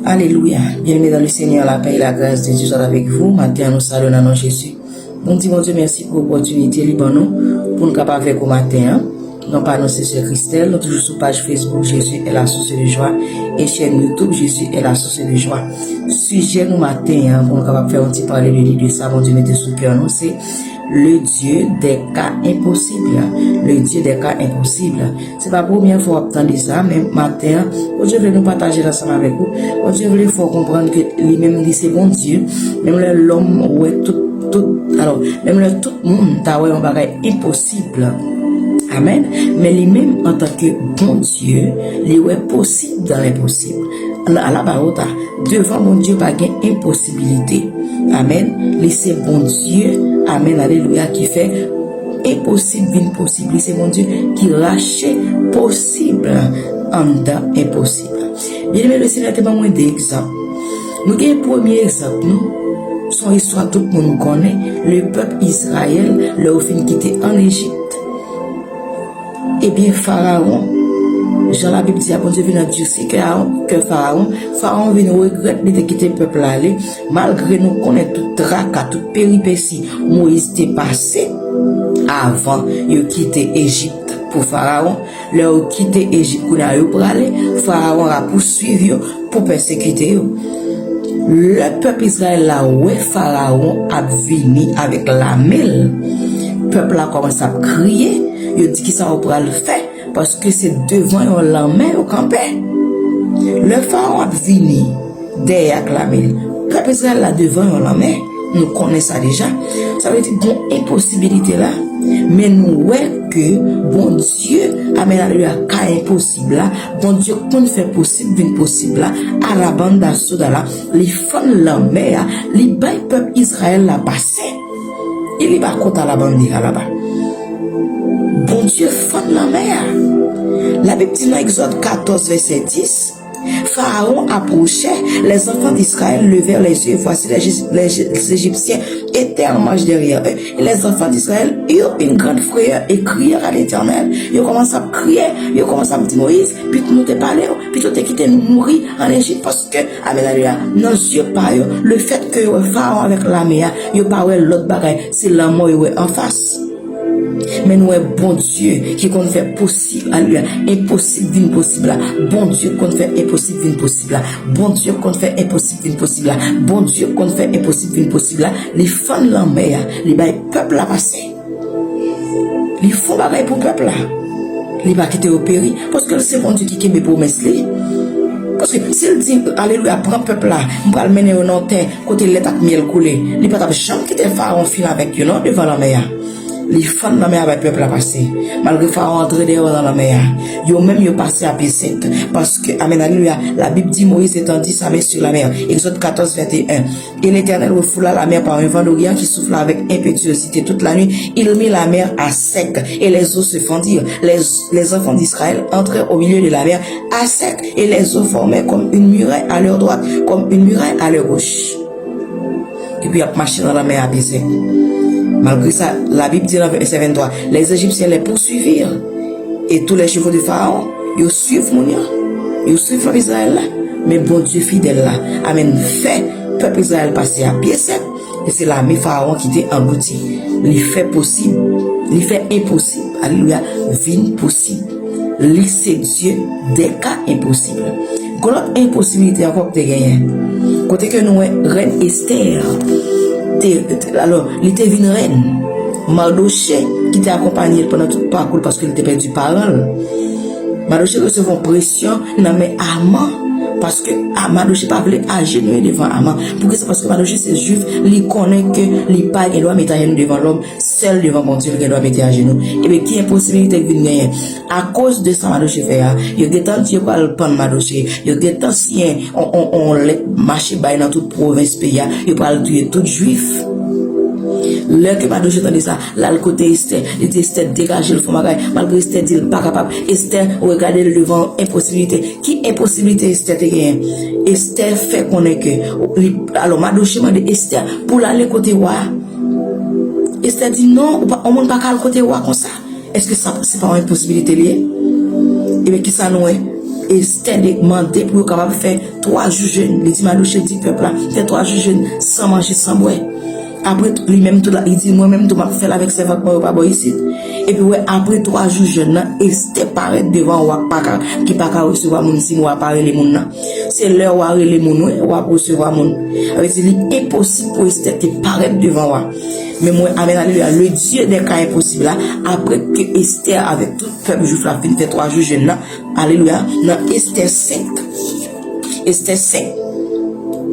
Alléluia. Bien-aimés dans le Seigneur, la paix et la grâce de Dieu soit avec vous. Matin, nous saluons dans le nom de Jésus. Nous disons, Dieu, merci pour l'opportunité libre nous, pour nous capables avec au matin. Non pas nous, c'est sur Christelle, nous toujours sur page Facebook, Jésus est la source de joie, et chaîne YouTube, Jésus est la source de joie. Sujet nous matin, pour nous capables faire un petit parler de ça, mon Dieu, mettez sous cœur, nous, c'est le Dieu des cas impossibles. Le Dieu des cas impossibles. C'est pas la première fois que j'entends ça, mais matin, Dieu veut nous partager ensemble avec vous. Dieu veut faut comprendre que lui-même dit c'est bon Dieu. Même l'homme, ouais, alors, même tout le monde, t'as ouais, un bagage impossible. Amen. Mais lui-même, en tant que bon Dieu, il est possible dans l'impossible. À la barre, devant mon Dieu, pas d'impossibilité. Amen. Laissez bon Dieu. Amen. Alléluia. Qui fait impossible, impossible. C'est mon Dieu qui rachète possible en dedans impossible. Bien aimé, le Seigneur, tellement moins d'exemples. Nous avons un premier exemple, nous. Son histoire, tout le monde connaît. Le peuple Israël, le fin qui était en Égypte. Eh bien, Pharaon, Jean la Bible dit, bon Dieu vient endurcir que Pharaon vient regretter de quitter le peuple aller, malgré nous connaître tout tracas, toute péripétie, Moïse était passé avant de quitter Égypte pour Pharaon. Leur quitter Égypte pour aller, Pharaon a poursuivi pour persécuter. Le peuple Israël là, ouais, Pharaon a venu avec la mêle. Le peuple a commencé à crier. Il dit qu'il ça va le faire parce que c'est devant la mer au campé. Le pharaon a venu derrière la mer. Le peuple Israël là devant la mer. Nous connaissons ça déjà. Ça veut dire qu'il y a une impossibilité là. Mais nous voyons que bon Dieu amène à lui un cas impossible là. Bon Dieu qu'on fait possible, une possible là. À la bande d'assaut là. Les femmes de la mer, les bails peuple Israël là passé. Il est pas contre à la bande là-bas. Bon Dieu fonde la mer. La Bible dit dans Exode 14, verset 10, Pharaon approchait, les enfants d'Israël levèrent les yeux, et voici les Égyptiens étaient en marche derrière eux. Et les enfants d'Israël eurent une grande frayeur et crièrent à l'Éternel. Ils commencent à crier, ils commencent à dire Moïse, puis nous te parlé, puis tu t'es quitté nous mourir en Égypte parce que, Amen, nos yeux pas, le fait que Pharaon avec la mer, il pas l'autre bagaille, c'est la mort en face. Mais nous sommes bon Dieu qui qu'on fait possible à lui, impossible, impossible. Bon Dieu qu'on fait impossible, impossible. Bon Dieu qu'on fait impossible, impossible. Bon Dieu qu'on fait impossible, impossible. Les fans de la mer, les bails peuple à passer. Les font bagaille pour peuple là. Les bails qui étaient opérés. Parce que c'est bon Dieu qui mes promesses. Parce que s'il dit, alléluia, prends peuple là, on va le mener au nord, côté l'état miel coulé. Les pas jamais qui étaient pharaon fil avec eux, non, devant la mer. Les fans de la mer avec le peuple à passer. Malgré Pharaon entrer dehors dans la mer. Yo même yo passé à pied sec. Parce que, amen, alléluia, la Bible dit Moïse étendit sa main sur la mer. Exode 14, 21. Et l'Éternel refoula la mer par un vent d'Orient qui souffla avec impétuosité toute la nuit. Il mit la mer à sec et les eaux se fendirent. Les enfants d'Israël entrèrent au milieu de la mer à sec et les eaux formaient comme une muraille à leur droite, comme une muraille à leur gauche. Et puis, ils ont marché dans la mer à pied sec. Malgré ça, la Bible dit dans verset 23, les Égyptiens les poursuivirent. Et tous les chevaux de Pharaon, ils suivent ils suivent Israël là. Mais bon Dieu fidèle là, amen, fait peuple Israël passer à pied sec. Et c'est là, mais Pharaon qui était englouti. Il fait possible, il fait impossible. Alléluia, vie possible. Il c'est Dieu des cas impossibles. Quand l'autre impossibilité encore que tu gagnes. Côté que nous, reine Esther. Alors, il était une reine. Mardoché, qui t'a accompagné pendant tout le parcours parce qu'il était perdu parole. Mardoché recevait une pression, non mais Haman, parce que Mardoché pas voulu agenouiller devant Haman. Pourquoi c'est parce que Mardoché c'est juif, il connaît que il pas il doit mettre à genoux devant l'homme, seul devant mon Dieu, il doit mettre à genoux. Et bien, qui est possibilité de venir à cause de ça, Mardoché fait, il y a des temps Dieu pas le prendre Mardoché, il y a des temps si on let marcher dans toute province pays, il pas le tuer tout juif. L'heure que Mardoché entendait ça, là, le côté Esther, il dit Esther dégagé le fond magaï, malgré Esther dit pas capable. Esther, regardez le devant, impossibilité. Qui impossibilité Esther te gagne? Esther fait connaître que, alors Mardoché m'a dit Esther, pour aller côté roi. Esther dit non, on ne peut pas le côté roi comme ça. Est-ce que ça, c'est pas une possibilité liée? Et bien, qui ça nous est? Esther demandé pour capable faire 3 jours jeûne. Il dit Mardochée dit peuple là, fait 3 jours jeûne sans manger, sans boire. Après lui-même tout là, il dit moi-même tout m'a fait avec servante moi pas boire ici. Et puis ouais, après 3 jours jeûne, Esther paraît devant roi qui pas recevoir moun si moi parler les moun là. C'est l'heure où les moun roi recevoir moun. Avec dit impossible pour Esther de paraître devant roi. Mais moi, amen, alléluia, le Dieu des cas impossibles là, après que Esther avec tout le peuple juif là, fait 3 jours jeûne là, alléluia, dans Esther 5. Esther 5.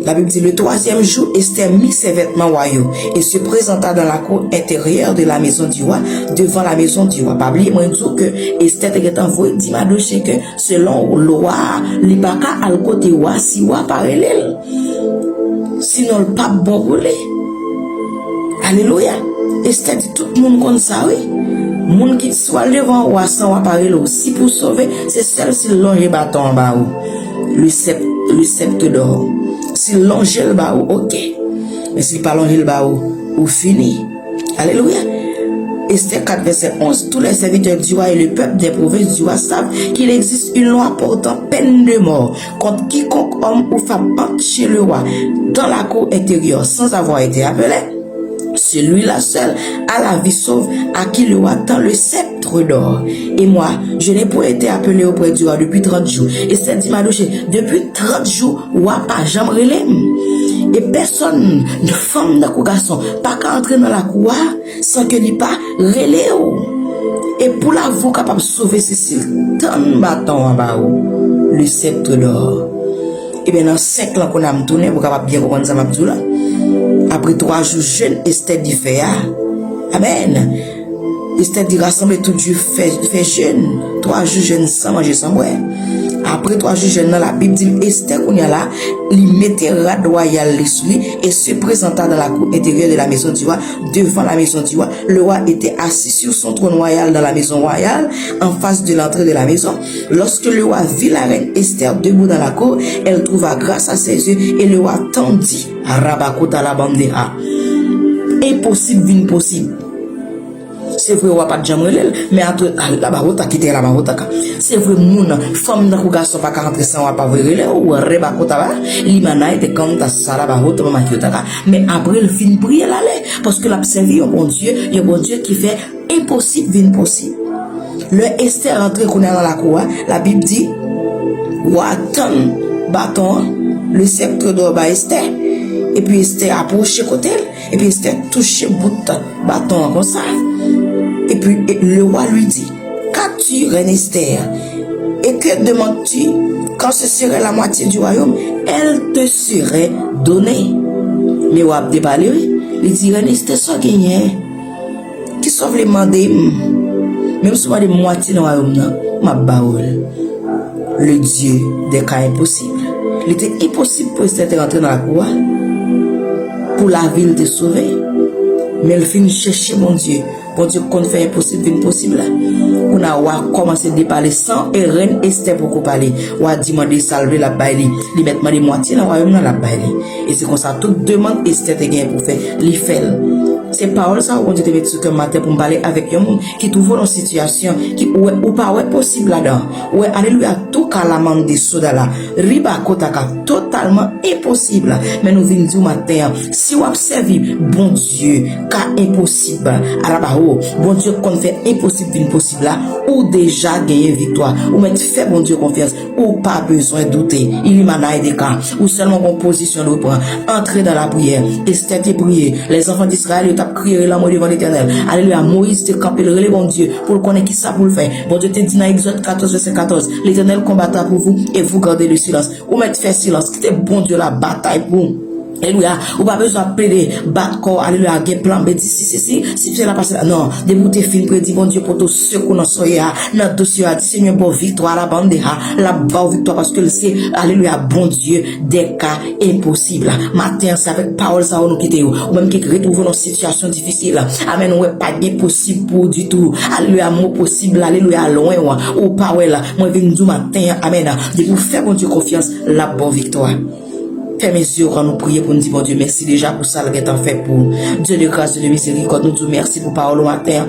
La Bible dit le 3e jour, Esther mit ses vêtements royaux et se présenta dans la cour intérieure de la maison du roi, devant la maison du roi. Pas oublier, moi, je dis que Esther était envoyé, dit Mardochée que selon le roi, il n'y a pas à côté roi, si roi parallèle. Sinon, le pape bon pour lui. Alléluia. Esther dit tout le monde comme ça, oui. Moun qui soit devant roi sans roi parallèle, si pour sauver, c'est celle-ci longe bâton en bas, le sceptre d'or. Si longe le bas, ok. Mais si pas longe le bas, ou fini. Alléluia. Esther 4, verset 11. Tous les serviteurs du roi et le peuple des provinces du roi savent qu'il existe une loi portant peine de mort contre quiconque homme ou femme entre chez le roi dans la cour intérieure sans avoir été appelé. Celui-là seul a la vie sauve à qui le roi tend le sceptre d'or. Et moi, je n'ai pas été appelé auprès du roi depuis 30 jours. Et c'est dit Mardochée, depuis 30 jours, roi pas jamais relève. Et personne, de femme, de garçon, pas qu'à entrer dans la cour sans que n'y pas relève. Et pour la vous capable de sauver Cécile, tant bâton en bas, le sceptre d'or. Et bien dans 5 ans qu'on a tourné, vous capable bien comprendre ça, là. Après 3 jours jeûne, Esther dit fait amen. Esther dit rassembler tout Dieu fait jeûne. 3 jours jeûne sans manger, sans boire. Après 3 jours jeûne, dans la Bible dit Esther qu'on y a là, il mettait rad royal sous lui et se présenta dans la cour intérieure de la maison du roi, devant la maison du roi. Le roi était assis sur son trône royal dans la maison royale, en face de l'entrée de la maison. Lorsque le roi vit la reine Esther debout dans la cour, elle trouva grâce à ses yeux et le roi tendit à Rabakota la bandera. Impossible, impossible. C'est vrai, on va pas de jambe, mais entre la barota qui était la barota. C'est vrai, mon femme n'a pas garçon pas rentrer sans pas vrai, ou reba kota, l'imana était comme ta sala barota, mais après le fin prier l'aller, parce que l'a servi au bon Dieu, il y a bon Dieu qui fait impossible, impossible. Le Esther rentré qu'on est dans la cour, la Bible dit, Watan, bâton, le sceptre d'or Esther, et puis Esther approché côté, et puis Esther touché bout de bâton comme ça. Et puis le roi lui dit, qu'as-tu, reine Esther? Et que demandes-tu? Quand ce serait la moitié du royaume, elle te serait donnée. Mais roi débalé, il dit, reine Esther, ça gagne. Qui sauve les mandés? Même si on a des moitiés dans le royaume, ma baoule. Le Dieu des cas impossibles. Il était impossible pour Esther de rentrer dans la cour pour la ville de sauver. Mais elle finit chercher mon Dieu. Bon Dieu, qu'on fait impossible, impossible. On a commencé à parler sans et reine Esther pour parler. On a demandé salver la baille, lui mettre des moitiés dans le royaume dans la baille. Et c'est comme ça, toute demande Esther te gagne pour faire, les fait. C'est parole ça, on Dieu te met sur le matin pour parler avec un monde qui trouve dans une situation qui ou pas possible là-dedans. Ouais, alléluia, tout cas la manque de soda là. Riba kotaka, totalement impossible. Mais nous venons du matin, si vous observez, bon Dieu, cas impossible, bon Dieu qu'on fait impossible, impossible là, ou déjà gagner victoire, ou mettre fait bon Dieu confiance, ou pas besoin de douter, il y a des cas, ou seulement en position de prendre, entrer dans la prière, Esther te prier, les enfants d'Israël, ils ont crié l'amour devant l'Éternel, alléluia, Moïse te campé le relais, bon Dieu, pour le connaître qui ça pour le faire, bon Dieu te dit dans Exode 14, verset 14, l'Éternel combattra pour vous, et vous gardez le silence, ou mettre fait silence, qui était bon Dieu la bataille pour vous. Alléluia, ou pas besoin de plaider, battre corps, alléluia, gen plan, mais si c'est la passé, non, débouter fin, prédit, bon Dieu, pour tout ce qu'on a soya, notre dossier, Seigneur, bon victoire, la bande, la bonne victoire, parce que c'est, alléluia, bon Dieu, des cas impossibles. Matin, c'est avec parole, ça, on nous quitte, ou même qui retrouve dans situation difficile. Amen, ouais, pas bien possible pour du tout. Alléluia, mot possible, alléluia, loin, ou pas, ouais, là, moi, venu du matin, amen, de vous faire, bon Dieu, confiance, la bonne victoire. Fermez mes yeux quand nous prions pour nous dire, bon Dieu, merci déjà pour ça, le temps fait pour Dieu de grâce, Dieu de miséricorde. Nous disons merci pour parole au matin.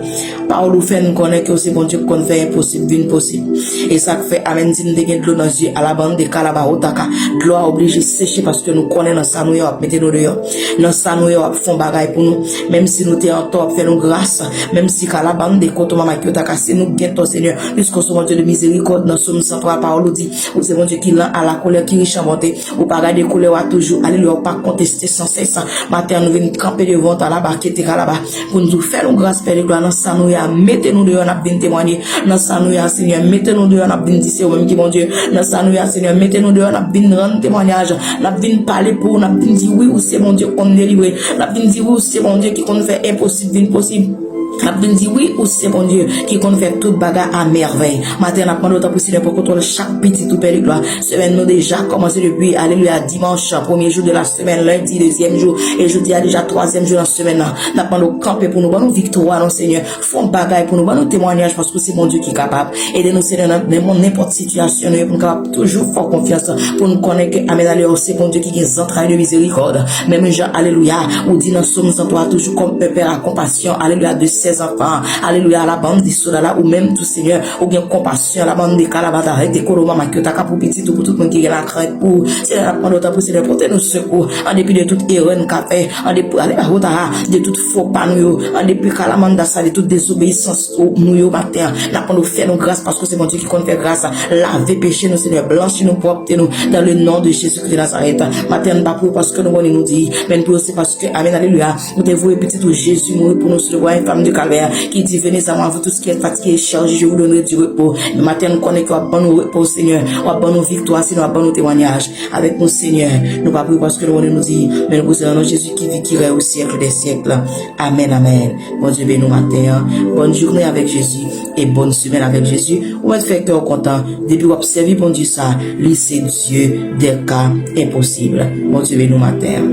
Parole fait nous connaître que c'est bon Dieu qu'on fait impossible, d'une possible. Et ça fait, amen, dit nous de l'eau dans les yeux, à la bande de Kalaba, Otaka. De l'eau obligé de sécher parce que nous connaissons dans ça, nous mettez-nous dehors. Dans ça, nous font bagaille pour nous. Même si nous sommes en tort, fait nous grâce. Même si Kalaba, de Koto Mama, Kyotaka, c'est nous bientôt, Seigneur. Puisqu'on soit bon Dieu de miséricorde, dans Somme 103, parole dit, ou c'est bon Dieu qui l'a à la colère, qui riche en bonté, ou pas garder colère à toujours, alléluia, pas contester sans cesse. Matin, nous venons camper devant ta là-bas, qui était là-bas, pour nous faire une grâce, Père de gloire, dans ça, nous mettez-nous dehors, on a bien témoigné, dans ça, nous Seigneur, mettez-nous dehors, on a bien dit, c'est au même qui, mon Dieu, dans ça, nous Seigneur, mettez-nous dehors, on a bien rendre témoignage, on a bien parler pour, on a bien dit oui, ou c'est mon Dieu qu'on délivre, on a bien dit oui, c'est mon Dieu qui qu'on fait impossible, impossible. On a bien dit oui ou c'est bon Dieu qui compte faire toute bagarre à merveille. Matin, on a demandé autant possible pour contrôler chaque petit tout père de gloire. Semaine nous déjà commencé depuis, alléluia, dimanche, premier jour de la semaine, lundi, deuxième jour, et jeudi a déjà troisième jour dans la semaine. On a demandé camper pour nous, bon victoire, non Seigneur. Font bagaille pour nous, bon témoignage parce que c'est mon Dieu qui est capable. Aidez-nous Seigneur dans n'importe situation, nous pour nous capable toujours fort confiance pour nous connaître que amen alléluia, c'est mon Dieu qui est entraîné de miséricorde. Même Jean, alléluia, ou dit dans Somme 103 toujours comme père à compassion, alléluia, de ses enfants, alléluia, la bande des soldats là, ou même tout Seigneur, ou bien compassion, la bande des calabata, des colomans, qui ont pour petit, pour tout le monde qui est la crainte, pour, c'est la prendre autant pour Seigneur, porter nos secours, en dépit de toute erreur qu'a fait, en dépit, de toute faux pas nous, en dépit, calamanda, ça, de toute désobéissance, nous, matin, n'a pas nous faire nos grâces, parce que c'est mon Dieu qui compte faire grâce, laver péché, nous, Seigneur, blanchir nous, propre, nous, dans le nom de Jésus-Christ de Nazareth, matin, pas pour parce que nous dit, mais pour aussi parce que, amen, alléluia, nous devons petit tout Jésus mourir pour nous, se voir une femme de calvaire, qui dit venez à moi vous tout ce qui est fatigué et chargé, je vous donnerai du repos. Le matin nous connaissons qu'on a bon repos Seigneur, on a bonne victoire, sinon on a bon témoignage avec nous Seigneur. Nous pas prier parce que nous dit, mais nous posons dans Jésus qui vit, qui règne au siècle des siècles. Amen, amen. Bon Dieu bénis nous matin, bonne journée avec Jésus et bonne semaine avec Jésus. On va faire cœur content depuis observer bon Dieu ça, lui c'est Dieu des cas impossibles. Bon Dieu bénis nous matin.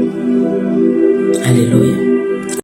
Alléluia.